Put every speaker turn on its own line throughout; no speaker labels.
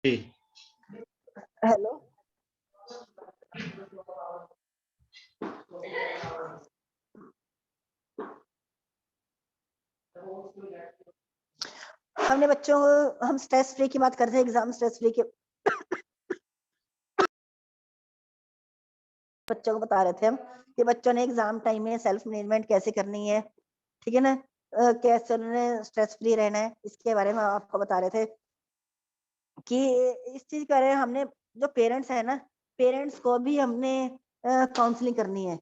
जी।
Hello. हमने बच्चों को हम स्ट्रेस फ्री की बात करते हैं, एग्जाम स्ट्रेस फ्री के बच्चों को बता रहे थे हम कि बच्चों ने एग्जाम टाइम में सेल्फ मैनेजमेंट कैसे करनी है, ठीक है ना, कैसे उन्होंने स्ट्रेस फ्री रहना है, इसके बारे में आपको बता रहे थे कि इस चीज के बारे में हमने जो पेरेंट्स है ना, पेरेंट्स को भी हमने काउंसलिंग करनी है।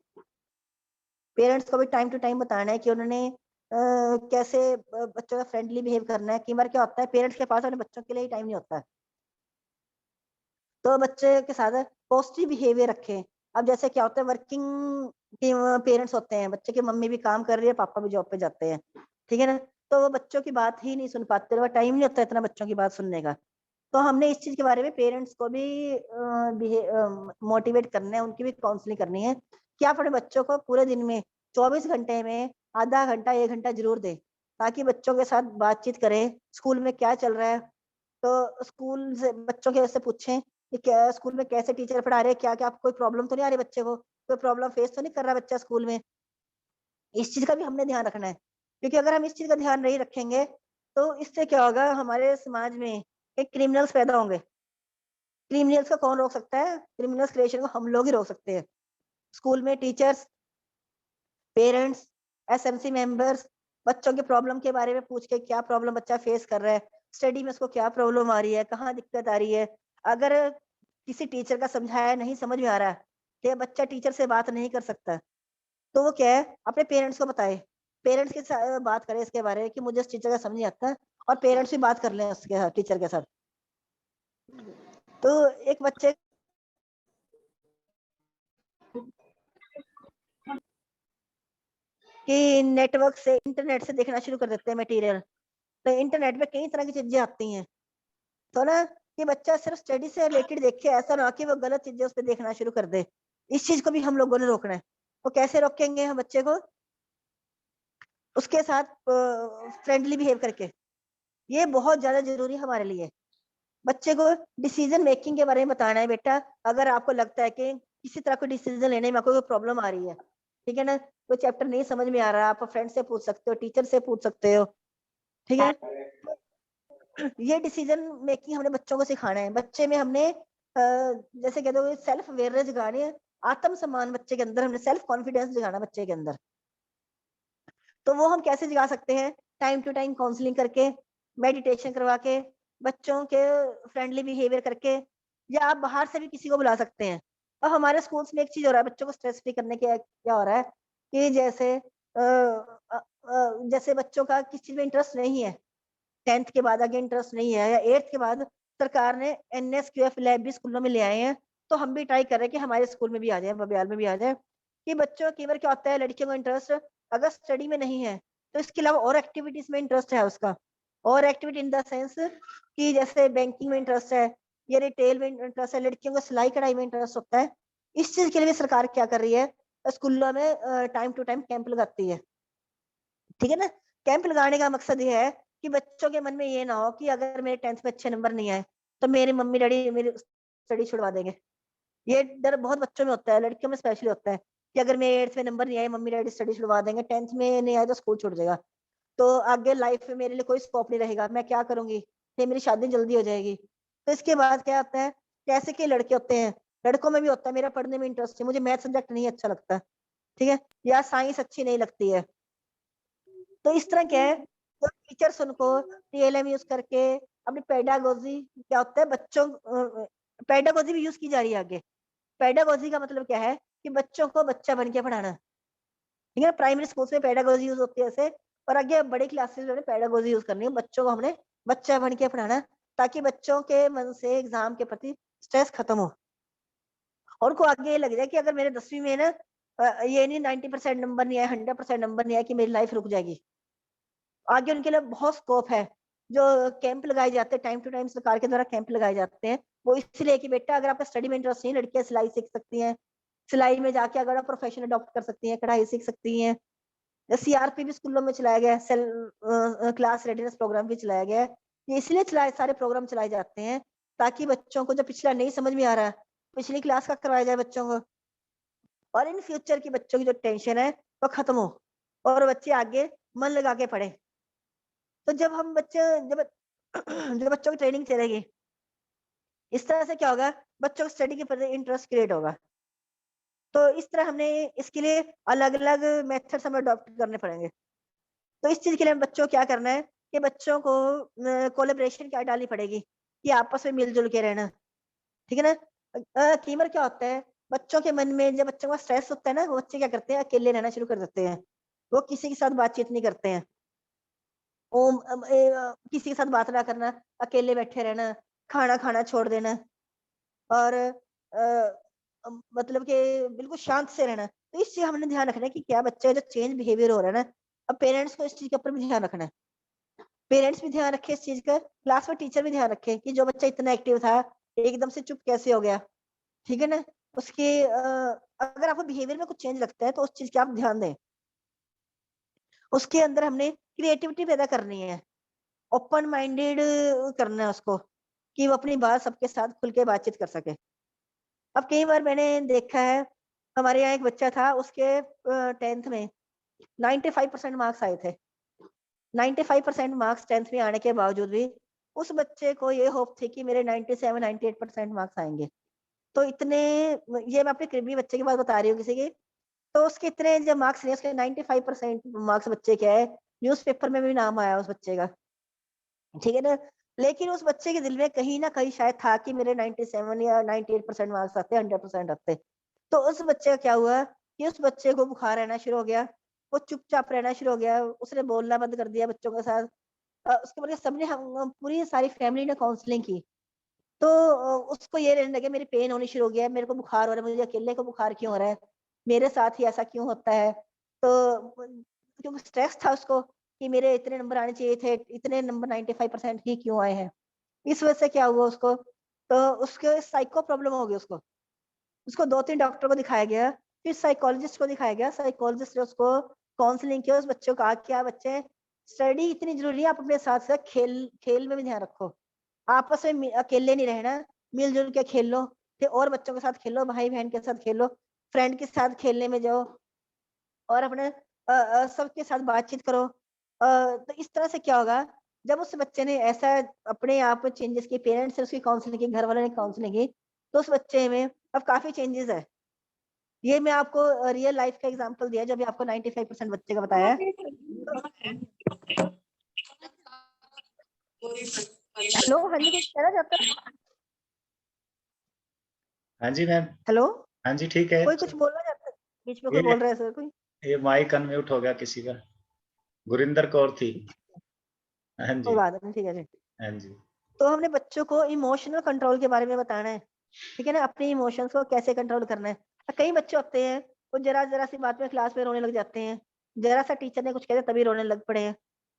पेरेंट्स को भी टाइम टू टाइम बताना है कि उन्होंने कैसे बच्चों का फ्रेंडली बिहेव करना है। कई बार क्या होता है, पेरेंट्स के पास अपने बच्चों के लिए ही टाइम नहीं होता है, तो बच्चे के साथ पॉजिटिव बिहेवियर रखें। अब जैसे क्या होता है, वर्किंग के पेरेंट्स होते हैं, बच्चे की मम्मी भी काम कर रही है, पापा भी जॉब पे जाते हैं, ठीक है ना, तो वो बच्चों की बात ही नहीं सुन पाते, वो टाइम नहीं होता इतना बच्चों की बात सुनने का। तो हमने इस चीज के बारे में पेरेंट्स को भी मोटिवेट करना है, उनकी भी काउंसलिंग करनी है कि आप अपने बच्चों को पूरे दिन में 24 घंटे में आधा घंटा 1 घंटा जरूर दें, ताकि बच्चों के साथ बातचीत करें, स्कूल में क्या चल रहा है, तो स्कूल से बच्चों के से पूछें कि क्या स्कूल में कैसे टीचर पढ़ा रहे हैं, क्या क्या कोई प्रॉब्लम तो नहीं आ रही बच्चे को, कोई प्रॉब्लम फेस तो नहीं कर रहा बच्चा स्कूल में। इस चीज का भी हमने ध्यान रखना है, क्योंकि अगर हम इस चीज का ध्यान नहीं रखेंगे तो इससे क्या होगा, हमारे समाज में एक क्रिमिनल्स पैदा होंगे। क्रिमिनल्स को कौन रोक सकता है? क्रिमिनल्स क्रिएशन को हम लोग ही रोक सकते हैं। स्कूल में टीचर्स, पेरेंट्स, एसएमसी मेंबर्स बच्चों के प्रॉब्लम के बारे में पूछ के, क्या प्रॉब्लम बच्चा फेस कर रहा है, स्टडी में उसको क्या प्रॉब्लम आ रही है, कहाँ दिक्कत आ रही है। अगर किसी टीचर का समझाया नहीं समझ में आ रहा है, तो बच्चा टीचर से बात नहीं कर सकता, तो वो क्या है, अपने पेरेंट्स को बताए, पेरेंट्स के साथ बात करें इसके बारे में कि मुझे इस टीचर का समझ नहीं आता, और पेरेंट्स भी बात कर लें उसके साथ, टीचर के साथ। तो एक बच्चे कि नेटवर्क से, इंटरनेट से देखना शुरू कर देते हैं मटेरियल, तो इंटरनेट पे कई तरह की चीजें आती हैं, तो ना कि बच्चा सिर्फ स्टडी से रिलेटेड देखे, ऐसा ना कि वो गलत चीजें उस पर देखना शुरू कर दे। इस चीज को भी हम लोगों ने रोकना है। तो कैसे रोकेंगे हम बच्चे को? उसके साथ फ्रेंडली बिहेव करके, ये बहुत ज्यादा जरूरी है हमारे लिए। बच्चे को डिसीजन मेकिंग के बारे में बताना है, बेटा अगर आपको लगता है कि किसी तरह को डिसीजन लेने में आपको कोई प्रॉब्लम आ रही है, ठीक है ना, कोई चैप्टर नहीं समझ में आ रहा, आप फ्रेंड से पूछ सकते हो, टीचर से पूछ सकते हो, ठीक है। ये डिसीजन मेकिंग हमने बच्चों को सिखाना है। बच्चे में हमने जैसे कहते हो सेल्फ अवेयरनेस जगानी है, आत्म सम्मान बच्चे के अंदर, हमने सेल्फ कॉन्फिडेंस जगाना बच्चे के अंदर। तो वो हम कैसे जगा सकते हैं? टाइम टू टाइम काउंसलिंग करके, मेडिटेशन करवा के, बच्चों के फ्रेंडली बिहेवियर करके, या आप बाहर से भी किसी को बुला सकते हैं। और हमारे स्कूल्स में एक चीज हो रहा है बच्चों को स्ट्रेस फ्री करने के, क्या हो रहा है कि जैसे बच्चों का किस चीज में इंटरेस्ट नहीं है, 10th के बाद आगे इंटरेस्ट नहीं है, या 8th के बाद सरकार ने NSQF लैब भी स्कूलों में ले आए हैं, तो हम भी ट्राई कर रहे हैं कि हमारे स्कूल में भी आ जाए, बबियाल में भी आ जाए। कि बच्चों की बार क्या होता है, लड़कियों का इंटरेस्ट अगर स्टडी में नहीं है, तो इसके अलावा और एक्टिविटीज में इंटरेस्ट है उसका, और एक्टिविटी इन द सेंस कि जैसे बैंकिंग में इंटरेस्ट है, या रिटेल में इंटरेस्ट है, लड़कियों को सिलाई कढ़ाई में इंटरेस्ट होता है। इस चीज के लिए भी सरकार क्या कर रही है, स्कूलों में टाइम टू टाइम कैंप लगाती है, ठीक है ना। कैंप लगाने का मकसद ये है कि बच्चों के मन में ये ना हो कि अगर मेरे 10th में अच्छे नंबर नहीं आए तो मेरी मम्मी डैडी मेरी स्टडी छुड़वा देंगे। ये डर बहुत बच्चों में होता है, लड़कियों में स्पेशली होता है कि अगर मेरे 8th में नंबर नहीं आए मम्मी डैडी स्टडी छुड़वा देंगे, 10th में नहीं आए तो स्कूल छूट जाएगा, तो आगे लाइफ में मेरे लिए कोई स्कोप नहीं रहेगा, मैं क्या करूंगी, फिर मेरी शादी जल्दी हो जाएगी। तो इसके बाद क्या होता है, कैसे के लड़के होते हैं, लड़कों में भी होता है मेरा पढ़ने में इंटरेस्ट है, मुझे मैथ सब्जेक्ट नहीं अच्छा लगता, ठीक है, या साइंस अच्छी नहीं लगती है। तो इस तरह क्या है, तो टीचर्स उनको TLM यूज करके अपनी पेडागोजी, क्या होता है बच्चों, पेडागोजी भी यूज की जा रही है आगे। पेडागोजी का मतलब क्या है कि बच्चों को बच्चा बन के पढ़ाना, ठीक है। प्राइमरी स्कूल्स में पेडागोजी यूज होती है ऐसे, और आगे बड़े क्लासेस में पेडागोजी यूज करनी है, बच्चों को हमने बच्चा बन के पढ़ाना, ताकि बच्चों के मन से एग्जाम के प्रति स्ट्रेस खत्म हो, और उनको आगे ये लग जाए कि अगर मेरे 10वीं में ना ये नहीं 90% नंबर नहीं आए, 100% नंबर नहीं आए कि मेरी लाइफ रुक जाएगी। आगे उनके लिए बहुत स्कोप है। जो कैंप लगाए जाते हैं टाइम टू टाइम, सरकार के द्वारा कैंप लगाए जाते हैं, वो इसलिए कि बेटा अगर आपका स्टडी में इंटरेस्ट नहीं, लड़कियां सिलाई सीख सकती हैं, सिलाई में जाके अगर आप प्रोफेशन अडॉप्ट कर सकती हैं, कढ़ाई सीख सकती हैं। CRP भी स्कूलों में चलाया गया है, क्लास रेडीनेस प्रोग्राम भी चलाया गया है। ये इसलिए चलाए, सारे प्रोग्राम चलाए जाते हैं ताकि बच्चों को जो पिछला नहीं समझ में आ रहा पिछली क्लास का करवाया जाए बच्चों को, और इन फ्यूचर की बच्चों की जो टेंशन है वो खत्म हो और बच्चे आगे मन लगा के पढ़े। तो जब हम बच्चे जब जब बच्चों की ट्रेनिंग चलेगी, इस तरह से क्या होगा, बच्चों को स्टडी के प्रति इंटरेस्ट क्रिएट होगा। तो इस तरह हमने इसके लिए अलग-अलग मेथड्स हमें अडॉप्ट करने पड़ेंगे। तो इस चीज़ के लिए हम बच्चों को क्या करना है कि बच्चों को कोलैबोरेशन क्या डालनी पड़ेगी कि आपस में मिल-जुल के रहना, ठीक है ना? कई बार क्या होता है, बच्चों के मन में जब बच्चों का स्ट्रेस होता है ना, वो बच्चे क्या करते हैं, अकेले रहना शुरू कर देते हैं। वो किसी के साथ बातचीत नहीं करते हैं। किसी के साथ बात ना करना, अकेले बैठे रहना, खाना खाना छोड़ देना और मतलब कि बिल्कुल शांत से रहना। तो इस चीज़ का हमने ध्यान रखना है कि क्या बच्चे जो चेंज बिहेवियर हो रहा है ना, अब पेरेंट्स को इस चीज़ के ऊपर भी ध्यान रखना है। पेरेंट्स भी ध्यान रखें इस चीज़ का, क्लास में टीचर भी ध्यान रखें कि जो बच्चा इतना एक्टिव था, एकदम से चुप कैसे हो गया, ठीक है ना? उसके अगर आपको बिहेवियर में कुछ चेंज लगता है, तो उस चीज़ की आप ध्यान दें। उसके अंदर हमने क्रिएटिविटी पैदा करनी है, ओपन माइंडेड करना है उसको, कि वो अपनी बात सबके साथ खुल के बातचीत कर सके। अब कई बार मैंने देखा है, हमारे यहाँ एक बच्चा था, उसके 10th में 95% मार्क्स आए थे। 95% मार्क्स 10th में आने के बावजूद भी उस बच्चे को ये होप थी कि मेरे 97-98% मार्क्स आएँगे। तो इतने ये मैं अपने करीबी बच्चे की बात बता रही हूँ किसी की, तो उसके इतने जब मार्क्स नहीं, उसके 95% मार्क्स बच्चे के आए, न्यूज़पेपर में भी नाम आया उस बच्चे का, ठीक है ना? लेकिन उस बच्चे के दिल में कहीं न कहीं शायद था कि मेरे 97 या 98% मार्क्स आते, 100% आते। तो उस बच्चे का क्या हुआ कि उस बच्चे को बुखार रहना शुरू हो गया, वो चुपचाप रहना शुरू हो गया, उसने बोलना बंद कर दिया बच्चों के साथ। उसके बाद सबने हम पूरी सारी फैमिली ने काउंसलिंग की। तो उसको ये रहने लगे मेरी पेन होनी शुरू हो गया है, मेरे को बुखार हो रहा है, मुझे अकेले को बुखार क्यों हो रहा है? मेरे साथ ही ऐसा क्यों होता है? तो क्योंकि स्ट्रेस था उसको कि मेरे इतने नंबर आने चाहिए थे, इतने नंबर 95% ही क्यों आए हैं? इस वजह से क्या हुआ उसको, तो उसके साइको प्रॉब्लम हो गई उसको। उसको 2-3 डॉक्टर को दिखाया गया, फिर साइकोलॉजिस्ट को दिखाया गया, साइकोलॉजिस्ट ने उसको काउंसलिंग किया, उस बच्चे को कहा कि आप बच्चे स्टडी इतनी ज़रूरी है, आप अपने साथ-साथ खेल में भी ध्यान रखो। आपस में अकेले नहीं रहना, मिल-जुल के खेल लो, फिर और बच्चों के साथ खेलो, भाई-बहन के साथ खेलो, फ्रेंड के साथ खेलने में जाओ और अपने सबके साथ बातचीत करो। तो इस तरह से क्या होगा, जब उस बच्चे ने ऐसा अपने आप में चेंजेस किए, पेरेंट्स ने उसकी काउंसलिंग की, घर वालों ने काउंसलिंग की, तो उस बच्चे में अब काफ़ी चेंजेस है। ये मैं आपको रियल लाइफ का एग्ज़ाम्पल दिया, जो अभी आपको 95% बच्चे का बताया है। हेलो, हाँ जी, कुछ कहना चाहते हैं?
हाँ जी मैम।
हेलो,
हाँ जी, ठीक है।
कोई कुछ बोलना चाहता है? बीच में कोई
ये
बोल रहा है सर कोई?
ये माइक अनम्यूट हो गया किसी का। गुरिंदर कौर थी। हाँ
कोई
जी,
बात नहीं, ठीक है जी।
हाँ जी।
तो हमने बच्चों को इमोशनल कंट्रोल के बारे में बताना है, ठीक है ना? अपने इमोशंस को कैसे कंट्रोल करना है। कई बच्चे होते हैं, वो ज़रा-ज़रा सी बात में क्लास में रोने लग जाते हैं, ज़रा-सा टीचर ने कुछ कह दिया तभी रोने लग पड़े हैं,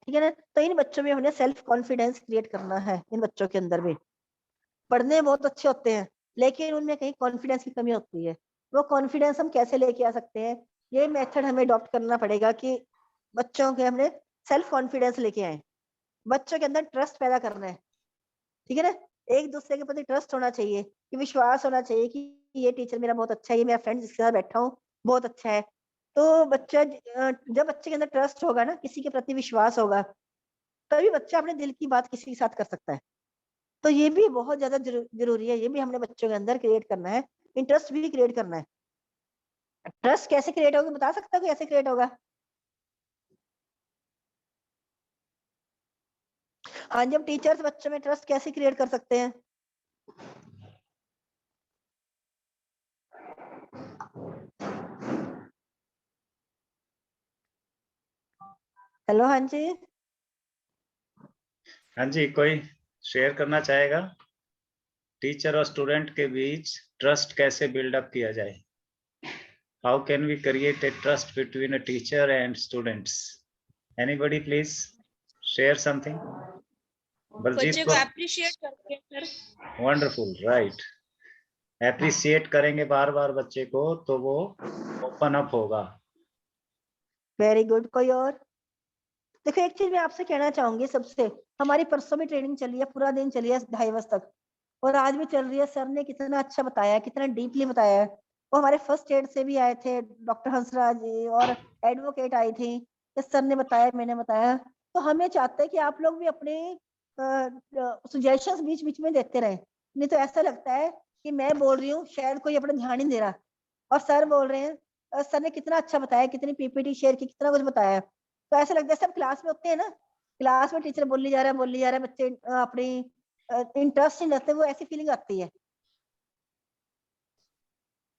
ठीक है ना? तो इन बच्चों में हमने सेल्फ कॉन्फिडेंस क्रिएट करना है, इन बच्चों के अंदर भी। पढ़ने में बहुत अच्छे होते हैं, लेकिन उनमें कहीं कॉन्फिडेंस की कमी होती है। वो कॉन्फिडेंस हम कैसे लेके आ सकते हैं? ये मेथड हमें अडॉप्ट करना पड़ेगा कि बच्चों के हमने सेल्फ कॉन्फिडेंस लेके आएँ। बच्चों के अंदर ट्रस्ट पैदा करना है, ठीक है ना? एक-दूसरे के प्रति ट्रस्ट होना चाहिए, कि विश्वास होना चाहिए कि ये टीचर मेरा बहुत अच्छा है, ये मेरा फ्रेंड जिसके साथ बैठा हूँ, बहुत अच्छा है। तो जब बच्चे के अंदर ट्रस्ट होगा ना, किसी के प्रति विश्वास होगा, तभी बच्चा अपने दिल की बात किसी के साथ कर सकता है। तो ये भी बहुत ज़्यादा ज़रूरी है, ये भी हमने बच्चों के अंदर क्रिएट करना है, इंटरेस्ट भी क्रिएट करना है। ट्रस्ट कैसे क्रिएट होगा, बता सकता है कोई कैसे क्रिएट होगा? हाँ जी, हम टीचर्स बच्चों में ट्रस्ट कैसे क्रिएट कर सकते हैं? हेलो, हाँ जी।
हाँ जी, कोई शेयर करना चाहेगा? टीचर और स्टूडेंट के बीच ट्रस्ट कैसे बिल्ड अप किया जाए? How can we create a trust between a teacher and students? Anybody please share something? Baljeet
बच्चे
को
को एप्रिशिएट करके सर।
Wonderful, right. एप्रिशिएट करेंगे बार-बार बच्चे को तो वो ओपन अप होगा।
वेरी गुड, कोई और? देखो, एक चीज़ मैं आपसे कहना चाहूँगी सबसे, हमारी परसों भी ट्रेनिंग चली है, पूरा दिन चली है 2:30 बजे तक। और आज भी चल रही है। सर ने कितना अच्छा बताया, कितना डीपली बताया है। वो हमारे फर्स्ट एड से भी आए थे, डॉक्टर हंसराज जी और एडवोकेट आई थी। इस सर ने बताया, मैंने बताया। तो हमें चाहते हैं कि आप लोग भी अपने सजेशंस बीच बीच में देते रहें। नहीं तो ऐसा लगता है कि मैं बोल रही हूँ, शायद कोई अपना ध्यान नहीं दे रहा, और सर बोल रहे हैं। सर ने कितना अच्छा बताया, कितनी पीपीटी शेयर की, कितना कुछ बताया। तो ऐसा लगता है सब क्लास में होते हैं ना, क्लास में टीचर बोली जा रहा है, बोली जा रहा है, बच्चे अपनी इंटरेस्ट नहीं लेते, वो ऐसी फीलिंग आती है।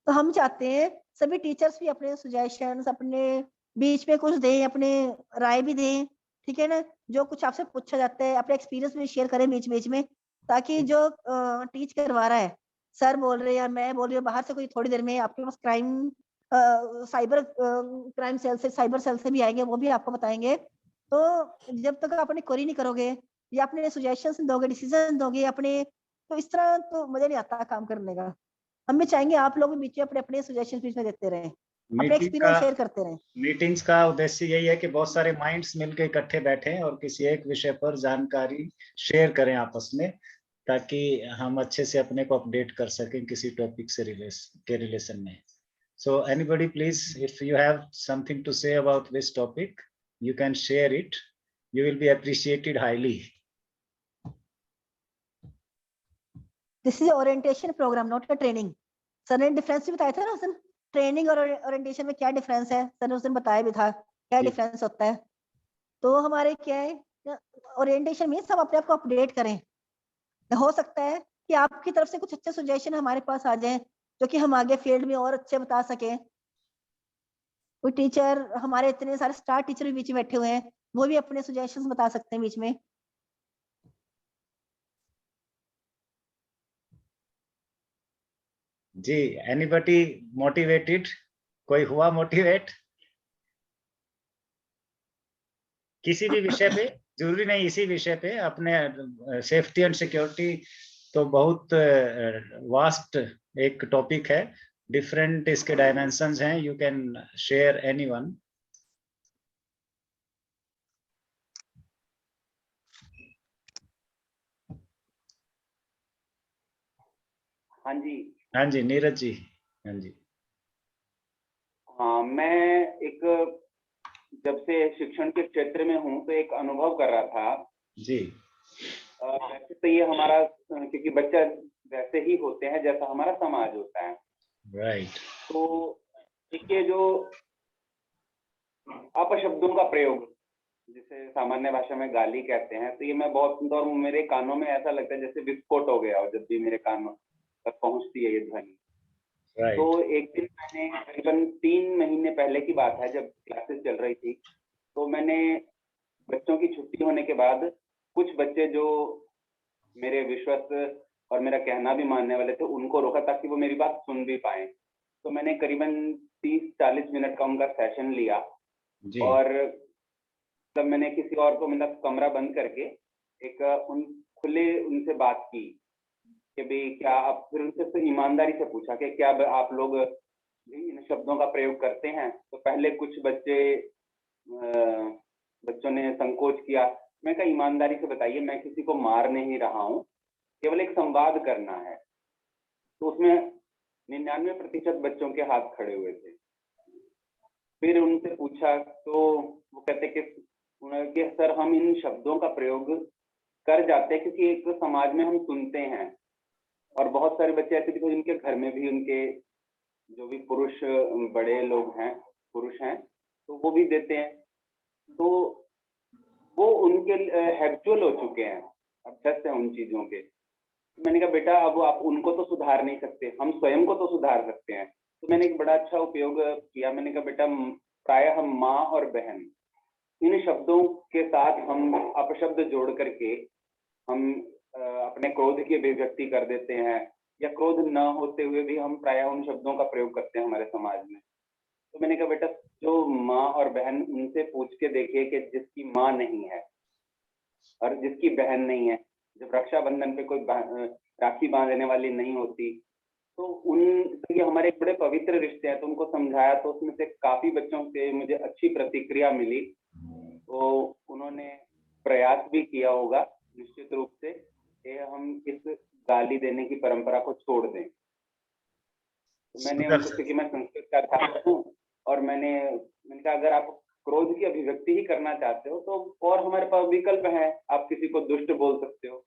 तो हम चाहते हैं सभी टीचर्स भी अपने सजेशंस अपने बीच में कुछ दें, अपने राय भी दें, ठीक है ना। जो कुछ आपसे पूछा जाता है, अपने एक्सपीरियंस भी शेयर करें बीच बीच में, ताकि जो टीच करवा रहा है, सर बोल रहे हैं या मैं बोल रही हूँ, बाहर से कोई थोड़ी देर में आपके पास क्राइम साइबर क्राइम सेल से, साइबर सेल से भी आएंगे, वो भी आपको बताएंगे। तो जब तक आप अपनी क्वेरी नहीं करोगे या अपने सजेशंस दोगे, डिसीजन दोगे अपने, तो इस तरह तो मजा नहीं आता काम करने का। हम भी चाहेंगे आप लोग भी बीच में अपने अपने सजेशन बीच में देते रहें, अपने
मीटिंग का
एक्सपीरियंस शेयर करते रहें।
मीटिंग्स का उद्देश्य यही है कि बहुत सारे माइंड्स मिलकर इकट्ठे बैठें और किसी एक विषय पर जानकारी शेयर करें आपस में, ताकि हम अच्छे से अपने को अपडेट कर सकें किसी टॉपिक से रिलेशन में। So anybody please, if you have something to say about this topic, you can share it. You will be appreciated highly.
This is orientation program, not a training. Sir ने difference भी बताया था ना उस दिन, training और orientation में क्या डिफरेंस है, सर ने उस दिन बताया भी था क्या
जी।
डिफरेंस होता है। तो हमारे क्या है, ओरिएंटेशन मीन्स हम अपने आप को अपडेट करें। हो सकता है कि आपकी तरफ से कुछ अच्छे सजेशन हमारे पास आ जाएं, जो कि हम आगे फील्ड में और अच्छे बता सकें। कोई टीचर, हमारे इतने सारे स्टार टीचर भी बीच में बैठे हुए हैं, वो भी अपने सजेशंस बता सकते हैं बीच में।
जी, एनीबडी मोटिवेटेड? कोई हुआ मोटिवेट किसी भी विषय पे? जरूरी नहीं इसी विषय पे, अपने सेफ्टी एंड सिक्योरिटी तो बहुत वास्ट एक टॉपिक है, डिफरेंट इसके डायमेंशंस हैं। You can share anyone.
हाँ जी।
हाँ जी, नीरज जी। हाँ जी।
हाँ, मैं एक जब से शिक्षण के क्षेत्र में हूँ तो एक अनुभव कर रहा था
जी।
वैसे तो ये हमारा, क्योंकि बच्चा वैसे ही होते हैं जैसा हमारा समाज होता है।
राइट।
तो देखिए, जो अपशब्दों का प्रयोग, जिसे सामान्य भाषा में गाली कहते हैं, तो ये मैं बहुत सुनता हूँ और मेरे कानों में ऐसा लगता है जैसे विस्फोट हो गया हो जब भी मेरे कानों तक पहुंचती है ये ध्वनि। तो एक दिन मैंने, करीबन 3 महीने पहले की बात है, जब क्लासेस चल रही थी, तो मैंने बच्चों की छुट्टी होने के बाद कुछ बच्चे जो मेरे विश्वस्त और मेरा कहना भी मानने वाले थे, उनको रोका ताकि वो मेरी बात सुन भी पाए। तो मैंने करीबन 30-40 मिनट का उनका सेशन लिया
जी।
और तब मैंने किसी और को, मतलब कमरा बंद करके, एक खुले उनसे बात की कि भाई क्या आप, फिर उनसे तो ईमानदारी से पूछा कि क्या आप लोग इन शब्दों का प्रयोग करते हैं। तो पहले कुछ बच्चों ने संकोच किया। मैं कहा ईमानदारी से बताइए, मैं किसी को मार नहीं रहा हूँ, केवल एक संवाद करना है। तो उसमें 99% बच्चों के हाथ खड़े हुए थे। फिर उनसे पूछा तो वो कहते कि सर हम इन शब्दों का प्रयोग कर जाते हैं क्योंकि एक समाज में हम सुनते हैं, और बहुत सारे बच्चे ऐसे भी थे जिनके घर में भी उनके जो भी पुरुष बड़े लोग हैं, पुरुष हैं, तो वो भी देते हैं। तो वो उनके हैबिचुअल हो चुके हैं, अभ्यस्त हैं उन चीजों के। मैंने कहा बेटा अब आप उनको तो सुधार नहीं सकते, हम स्वयं को तो सुधार सकते हैं। तो मैंने एक बड़ा अच्छा उपयोग किया। मैंने कहा बेटा प्रायः हम माँ और बहन, इन शब्दों के साथ हम अपशब्द जोड़ करके हम अपने क्रोध की अभिव्यक्ति कर देते हैं, या क्रोध न होते हुए भी हम प्रायः उन शब्दों का प्रयोग करते हैं हमारे समाज में। तो मैंने कहा बेटा जो माँ और बहन, उनसे पूछ के देखिए कि जिसकी माँ नहीं है और जिसकी बहन नहीं है, जब रक्षाबंधन पे कोई राखी बांधने वाली नहीं होती, तो तो ये हमारे बड़े पवित्र रिश्ते हैं। तो उनको समझाया तो उसमें से काफी बच्चों से मुझे अच्छी प्रतिक्रिया मिली। तो उन्होंने प्रयास भी किया होगा निश्चित रूप से कि हम इस गाली देने की परंपरा को छोड़ दें। तो मैंने उनको, क्योंकि मैं संस्कृत का छात्र हूँ, और मैंने कहा अगर आप क्रोध की अभिव्यक्ति ही करना चाहते हो तो और हमारे पास विकल्प है, आप किसी को दुष्ट बोल सकते हो।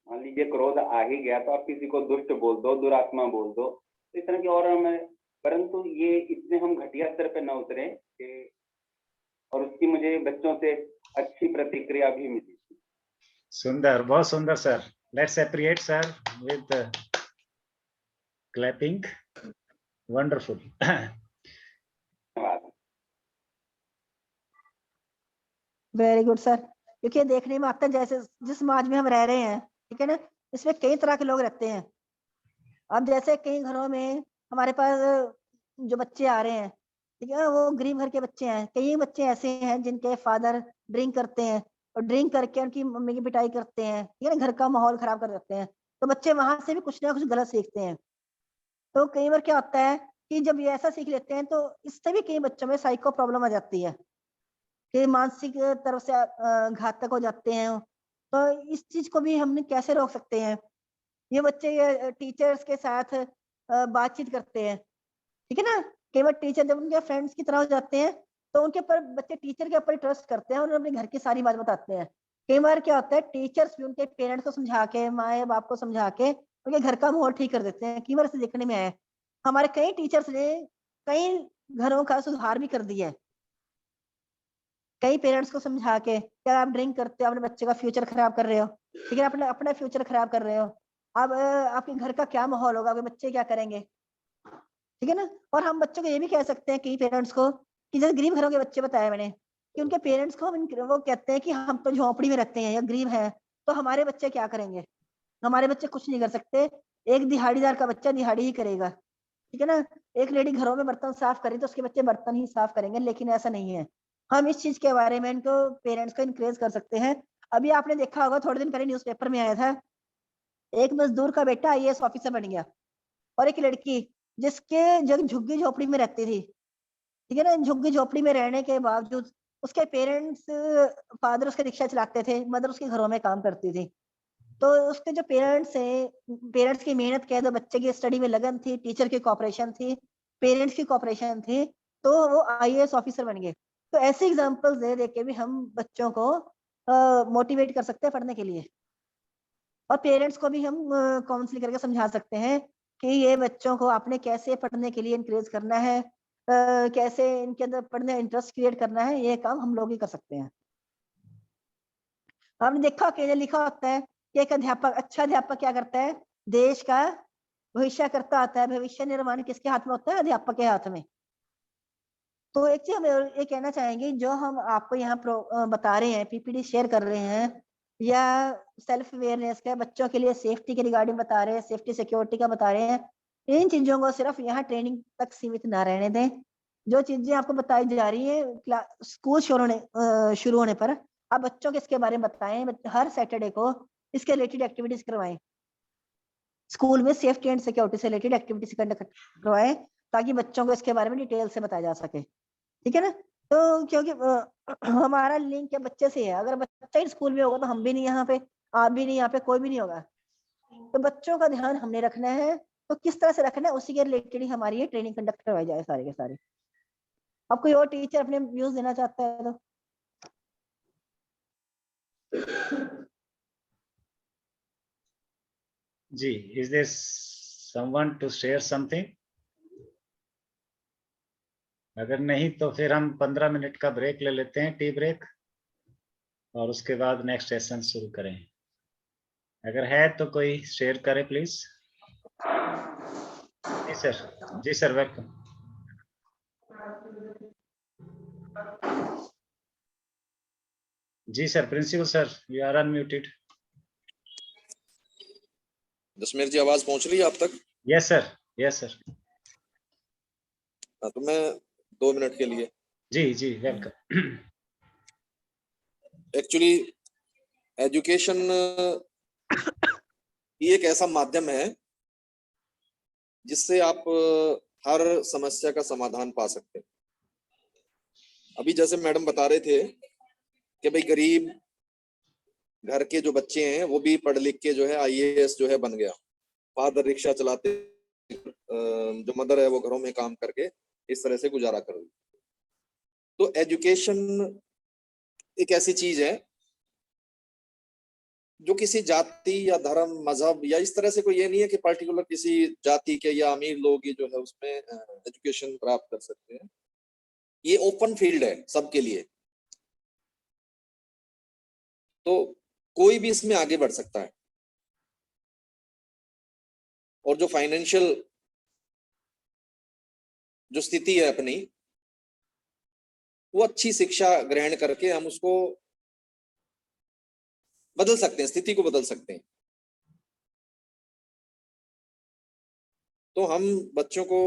मान लीजिए क्रोध आ ही गया तो आप किसी को दुष्ट बोल दो, दुरात्मा बोल दो, तो इस तरह की और हमें, परंतु ये इतने हम घटिया स्तर पे न उतरे कि, और उसकी मुझे बच्चों से अच्छी प्रतिक्रिया भी मिली।
सुंदर, बहुत सुंदर sir. Let's appreciate sir with clapping. Wonderful.
धन्यवाद।
Very good sir. क्योंकि देखने में आता है जैसे जिस समाज में हम रह रहे हैं, ठीक है ना, इसमें कई तरह के लोग रहते हैं। अब जैसे कई घरों में हमारे पास जो बच्चे आ रहे हैं, ठीक है, वो गरीब घर के बच्चे हैं। कई बच्चे ऐसे हैं जिनके फादर ड्रिंक करते हैं और ड्रिंक करके उनकी मम्मी की पिटाई करते हैं, ठीक है ना, घर का माहौल खराब कर देते हैं। तो बच्चे वहां से भी कुछ ना कुछ गलत सीखते हैं। तो कई बार क्या होता है कि जब ये ऐसा सीख लेते हैं तो इससे भी कई बच्चों में साइको प्रॉब्लम आ जाती है कि मानसिक तरफ से घातक हो जाते हैं। तो इस चीज को भी हमने कैसे रोक सकते हैं? ये बच्चे टीचर्स के साथ बातचीत करते हैं, ठीक है ना। कई बार टीचर जब उनके फ्रेंड्स की तरह हो जाते हैं तो उनके ऊपर बच्चे टीचर के ऊपर ट्रस्ट करते हैं और अपने घर की सारी बात बताते हैं। कई बार क्या होता है, टीचर्स भी उनके पेरेंट्स को समझा के, माए बाप को समझा के उनके घर का माहौल ठीक कर देते हैं। कई बार से देखने में आया है, हमारे कई टीचर्स ने कई घरों का सुधार भी कर दिया है। कई पेरेंट्स को समझा के, क्या आप ड्रिंक करते हो, अपने बच्चे का फ्यूचर खराब कर रहे हो, ठीक है, अपना अपना फ्यूचर खराब कर रहे हो। अब आपके घर का क्या माहौल होगा, आपके बच्चे क्या करेंगे, ठीक है ना। और हम बच्चों को ये भी कह सकते हैं कई पेरेंट्स को कि जैसे गरीब घरों के बच्चे बताया मैंने कि उनके पेरेंट्स को वो कहते हैं कि हम तो झोपड़ी में रहते हैं या गरीब हैं, तो हमारे बच्चे क्या करेंगे, हमारे बच्चे कुछ नहीं कर सकते। एक दिहाड़ीदार का बच्चा दिहाड़ी ही करेगा, ठीक है ना। एक लेडी घरों में बर्तन साफ करी तो उसके बच्चे बर्तन ही साफ करेंगे, लेकिन ऐसा नहीं है। हम इस चीज के बारे में इनको पेरेंट्स को इनकरेज कर सकते हैं। अभी आपने देखा होगा, थोड़े दिन पहले न्यूज़पेपर में आया था, एक मजदूर का बेटा आईएएस ऑफिसर बन गया और एक लड़की जिसके जो झुग्गी झोपड़ी में रहती थी, ठीक है ना, झुग्गी झोपड़ी में रहने के बावजूद उसके पेरेंट्स, फादर उसके रिक्शा चलाते थे, मदर उसके घरों में काम करती थी। तो उसके जो पेरेंट्स हैं, पेरेंट्स की मेहनत कह दो, बच्चे की स्टडी में लगन थी, टीचर की कोऑपरेशन थी, पेरेंट्स की कोऑपरेशन थी, तो वो आईएएस ऑफिसर बन गए। तो ऐसे एग्जांपल्स दे दे के भी हम बच्चों को मोटिवेट कर सकते हैं पढ़ने के लिए। और पेरेंट्स को भी हम काउंसलिंग करके समझा सकते हैं कि ये बच्चों को आपने कैसे पढ़ने के लिए इनकरेज करना है, कैसे इनके अंदर पढ़ने इंटरेस्ट क्रिएट करना है। ये काम हम लोग ही कर सकते हैं। आपने देखा कि लिखा होता है कि एक अध्यापक, अच्छा अध्यापक क्या करता है, देश का भविष्य करता आता है। भविष्य निर्माण किसके हाथ में होता है? अध्यापक के हाथ में। तो एक चीज हम ये कहना चाहेंगे, जो हम आपको यहाँ बता रहे हैं, पीपीटी शेयर कर रहे हैं, या सेल्फ अवेयरनेस का, बच्चों के लिए सेफ्टी के रिगार्डिंग बता रहे हैं, सेफ्टी सिक्योरिटी का बता रहे हैं, इन चीजों को सिर्फ यहाँ ट्रेनिंग तक सीमित ना रहने दें। जो चीजें आपको बताई जा रही है स्कूल शुरू होने पर, आप बच्चों को इसके बारे में बताएं। हर सैटरडे को इसके रिलेटेड एक्टिविटीज करवाएं। स्कूल में सेफ्टी एंड सिक्योरिटी से रिलेटेड एक्टिविटीज कंडक्ट करवाएं, ताकि बच्चों को इसके बारे में डिटेल से बताया जा सके, ठीक है ना। तो क्योंकि हमारा लिंक है बच्चे से है। अगर बच्चा ही स्कूल में होगा तो हम भी नहीं यहाँ पे, आप भी नहीं यहाँ पे, कोई भी नहीं होगा। तो बच्चों का ध्यान हमने रखना है, तो किस तरह से रखना है उसी के रिलेटेड ही हमारी ये ट्रेनिंग कंडक्ट करवाई जाए सारे के सारे। अब कोई और टीचर अपने व्यूज देना चाहता है तो?
जी, is there someone to share something? अगर नहीं तो फिर हम 15 मिनट का ब्रेक ले लेते हैं, टी ब्रेक, और उसके बाद नेक्स्ट सेशन शुरू करें। अगर है तो कोई शेयर करे प्लीज। जी सर, जी सर, वेलकम। जी sir, principal sir, you are unmuted.
Jasmer ji, आवाज पहुंच रही है आप तक?
Yes sir, yes sir.
तो मैं 2 मिनट के लिए।
जी जी, वेलकम।
एक्चुअली एजुकेशन ही एक ऐसा माध्यम है जिससे आप हर समस्या का समाधान पा सकते हैं। अभी जैसे मैडम बता रहे थे कि भाई गरीब घर के जो बच्चे हैं वो भी पढ़ लिख के जो है IAS जो है बन गया, फादर रिक्शा चलाते, जो मदर है वो घरों में काम करके इस तरह से गुजारा कर रही। तो एजुकेशन एक ऐसी चीज है जो किसी जाति या धर्म, मजहब या इस तरह से कोई ये नहीं है कि पर्टिकुलर किसी जाति के या अमीर लोग ही जो है उसमें एजुकेशन प्राप्त कर सकते हैं। ये ओपन फील्ड है सबके लिए, तो कोई भी इसमें आगे बढ़ सकता है। और जो फाइनेंशियल जो स्थिति है अपनी, वो अच्छी शिक्षा ग्रहण करके हम उसको बदल सकते हैं, स्थिति को बदल सकते हैं। तो हम बच्चों को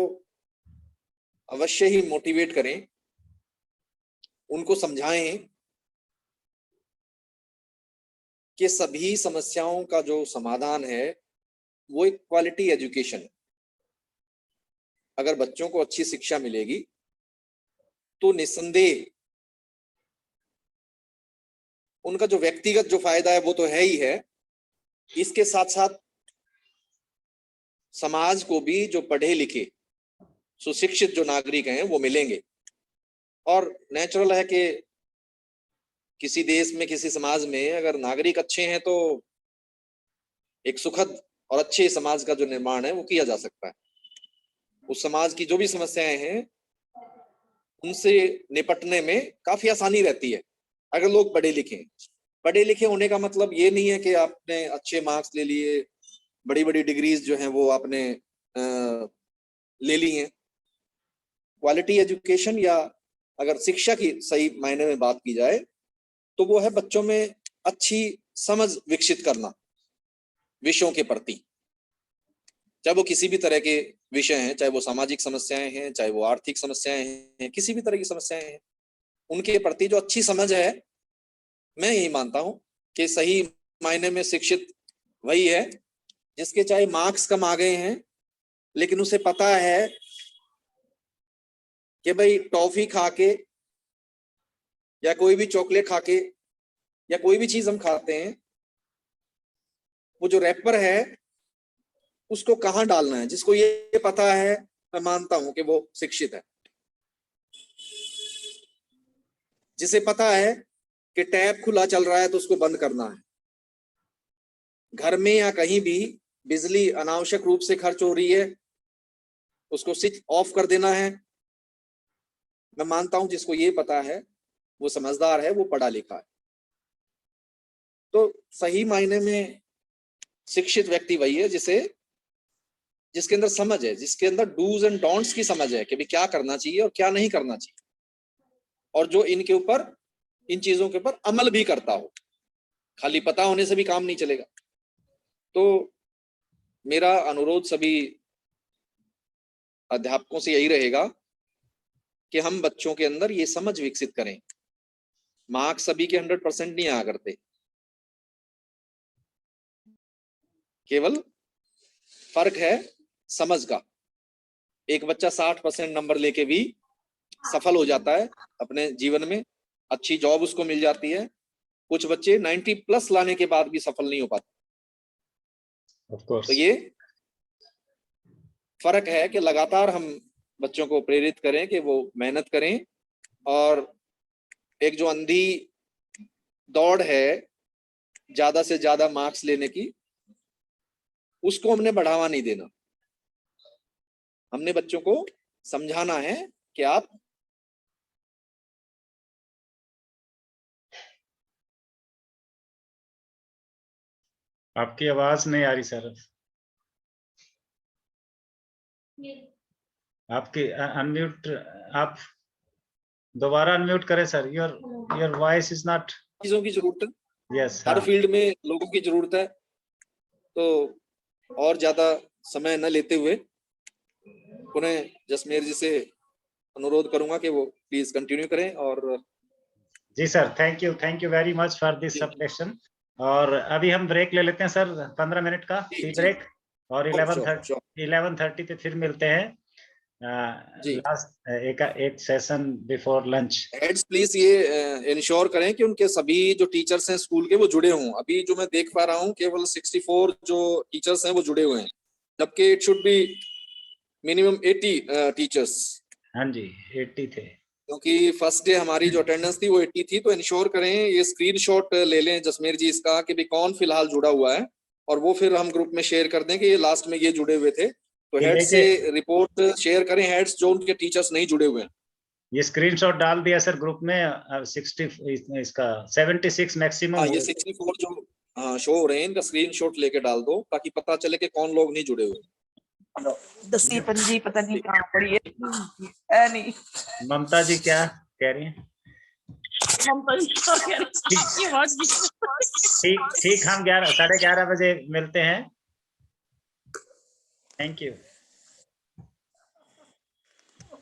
अवश्य ही मोटिवेट करें, उनको समझाएं कि सभी समस्याओं का जो समाधान है वो एक क्वालिटी एजुकेशन है। अगर बच्चों को अच्छी शिक्षा मिलेगी तो निस्संदेह उनका जो व्यक्तिगत जो फायदा है वो तो है ही है, इसके साथ साथ समाज को भी जो पढ़े लिखे सुशिक्षित जो नागरिक हैं वो मिलेंगे। और नेचुरल है कि किसी देश में, किसी समाज में अगर नागरिक अच्छे हैं तो एक सुखद और अच्छे समाज का जो निर्माण है वो किया जा सकता है। उस समाज की जो भी समस्याएं हैं उनसे निपटने में काफी आसानी रहती है अगर लोग पढ़े लिखे हैं। पढ़े लिखे होने का मतलब ये नहीं है कि आपने अच्छे मार्क्स ले लिए, बड़ी बड़ी डिग्रीज जो हैं वो आपने ले ली हैं। क्वालिटी एजुकेशन या अगर शिक्षा की सही मायने में बात की जाए तो वो है बच्चों में अच्छी समझ विकसित करना विषयों के प्रति, चाहे वो किसी भी तरह के विषय हैं, चाहे वो सामाजिक समस्याएं हैं, चाहे वो आर्थिक समस्याएं हैं, किसी भी तरह की समस्याएं हैं, उनके प्रति जो अच्छी समझ है। मैं यही मानता हूं कि सही मायने में शिक्षित वही है जिसके चाहे मार्क्स कम आ गए हैं लेकिन उसे पता है कि भाई टॉफी खा के या कोई भी चॉकलेट खा के या कोई भी चीज हम खाते हैं, वो जो रैपर है उसको कहाँ डालना है, जिसको ये पता है, मैं मानता हूं कि वो शिक्षित है। जिसे पता है कि टैप खुला चल रहा है तो उसको बंद करना है, घर में या कहीं भी बिजली अनावश्यक रूप से खर्च हो रही है उसको स्विच ऑफ कर देना है, मैं मानता हूं जिसको ये पता है वो समझदार है, वो पढ़ा लिखा है। तो सही मायने में शिक्षित व्यक्ति वही है जिसके अंदर समझ है, जिसके अंदर डूज एंड डोंट्स की समझ है कि भी क्या करना चाहिए और क्या नहीं करना चाहिए, और जो इनके ऊपर, इन चीजों के ऊपर अमल भी करता हो। खाली पता होने से भी काम नहीं चलेगा। तो मेरा अनुरोध सभी अध्यापकों से यही रहेगा कि हम बच्चों के अंदर ये समझ विकसित करें। मार्क्स सभी के 100% नहीं आया करते, केवल फर्क है समझ का। एक बच्चा 60% नंबर लेके भी सफल हो जाता है अपने जीवन में, अच्छी जॉब उसको मिल जाती है। कुछ बच्चे 90+ लाने के बाद भी सफल नहीं हो पाते।
Of course.
तो ये फर्क है कि लगातार हम बच्चों को प्रेरित करें कि वो मेहनत करें, और एक जो अंधी दौड़ है ज्यादा से ज्यादा मार्क्स लेने की, उसको हमने बढ़ावा नहीं देना। हमने बच्चों को समझाना है कि आप
आपकी आवाज नहीं आ रही सर, आपकी अनम्यूट, आप दोबारा अनम्यूट करें sir. Your voice is not.
चीजों की जरूरत है,
यस,
हर फील्ड में लोगों की जरूरत है। तो और ज्यादा समय न लेते हुए पुनः जसमेर जी से अनुरोध करूंगा कि वो प्लीज कंटिन्यू करें। और
जी sir, thank you very much for this suggestion. और अभी हम ब्रेक ले लेते हैं सर, 15 मिनट का टी ब्रेक, और 11:30 पे फिर मिलते हैं।
जी।
लास्ट एक session before lunch.
Heads please ये इंश्योर करें कि उनके सभी जो टीचर्स हैं स्कूल के वो जुड़े हों। अभी जो मैं देख पा रहा हूँ केवल 64 जो टीचर्स हैं वो जुड़े हुए हैं, जबकि it should be minimum 80 teachers.
हाँ जी 80 थे।
क्योंकि फर्स्ट डे हमारी जो अटेंडेंस थी वो 80 थी, तो इंश्योर करें ये स्क्रीनशॉट ले लें जसमेर जी इसका कि भी कौन फिलहाल जुड़ा हुआ है, और वो फिर हम ग्रुप में शेयर कर दें कि ये लास्ट में ये जुड़े हुए थे। तो
ये
हेड से
देखिए,
रिपोर्ट शेयर करें हेड्स जो उनके टीचर्स नहीं जुड़े हुए हैं।
ये स्क्रीनशॉट डाल दिया सर ग्रुप में। 60 इसका 76 मैक्सिमम
हाँ, ये 64 जो शो हो रहे हैं इनका स्क्रीनशॉट लेके डाल दो ताकि पता चले कि कौन लोग नहीं जुड़े हुए।
10 पंजी पता नहीं कहाँ पड़ी है नहीं।
ममता जी क्या कह रही हैं?
हम तो ये बहुत
ठीक, हम 11 साढ़े 11 बजे मिलते हैं। Thank you.